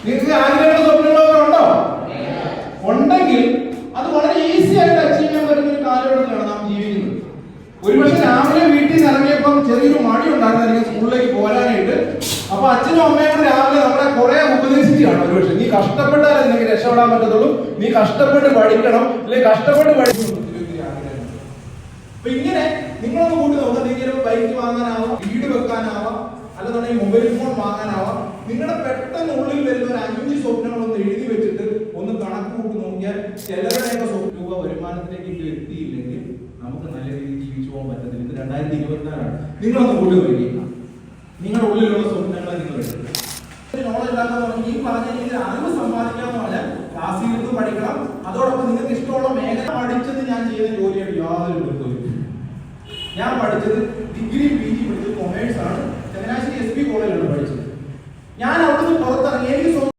നിങ്ങൾക്ക് ആഗ്രഹങ്ങളും സ്വപ്നങ്ങളൊക്കെ ഉണ്ടോ? ഉണ്ടെങ്കിൽ അത് വളരെ ഈസി ആയിട്ട് അച്ചീവ് ചെയ്യാൻ പറ്റുന്ന ഒരു കാലഘട്ടത്തിലാണ് നാം ജീവിക്കുന്നത്. ഒരുപക്ഷെ രാവിലെ വീട്ടിൽ നിന്ന് ഇറങ്ങിയപ്പം ചെറിയൊരു മടി ഉണ്ടായിരുന്നായിരിക്കും സ്കൂളിലേക്ക് പോരാനായിട്ട്. അപ്പൊ അച്ഛനും അമ്മയും കൂടെ രാവിലെ നമ്മളെ കുറെ ഉപദേശിക്കുകയാണ്. ഒരുപക്ഷെ നീ കഷ്ടപ്പെട്ടാലേ നിനക്ക് രക്ഷപ്പെടാൻ പറ്റത്തുള്ളൂ, നീ കഷ്ടപ്പെട്ട് പഠിക്കണം, അല്ലെങ്കിൽ കഷ്ടപ്പെട്ട് പഠിക്കണം. അപ്പൊ ഇങ്ങനെ നിങ്ങളൊന്ന് കൂട്ടി നോക്കുന്നെങ്കിലും ബൈക്ക് വാങ്ങാനാവാം, വീട് വെക്കാനാവാം, അല്ലെന്നുണ്ടെങ്കിൽ മൊബൈൽ ഫോൺ വാങ്ങാനാവാം. നിങ്ങളുടെ പെട്ടെന്ന് ഉള്ളിൽ വരുന്ന ഒരു 5 സ്വപ്നങ്ങളൊന്ന് എഴുതി വെച്ചിട്ട് ഒന്ന് കണക്ക് കൂട്ടി നോക്കിയാൽ ചിലരുടെയൊക്കെ രൂപ വരുമാനത്തിലേക്ക് എത്തിയില്ലെങ്കിൽ നമുക്ക് നല്ല രീതിയിൽ ജീവിച്ചു പോകാൻ പറ്റത്തില്ല. ഇത് 2024 നിങ്ങളൊന്ന് കൂട്ടി നോക്കുക. നിങ്ങളുടെ ഉള്ളിലുള്ള സ്വപ്നങ്ങളെ നിങ്ങൾ എടുക്കുക. നോളജ് ഉണ്ടാക്കാൻ ഈ പറഞ്ഞ രീതിയിൽ അറിവ് സമ്പാദിക്കാന്ന് പറഞ്ഞാൽ ക്ലാസ്സിൽ ഇരുന്ന് പഠിക്കണം. അതോടൊപ്പം നിങ്ങൾക്ക് ഇഷ്ടമുള്ള മേഖല പഠിച്ചത് ഞാൻ ചെയ്യുന്ന ജോലിയായിട്ട് യാതൊരു ബന്ധവും. ഞാൻ പഠിച്ചത് ഡിഗ്രി PG പഠിച്ചത് കൊമേഴ്സ് ആണ്. ചങ്ങനാശ്ശേരി SP കോളേജിലാണ് പഠിച്ചത്. ഞാൻ അവിടുന്ന് പുറത്തിറങ്ങി എനിക്ക്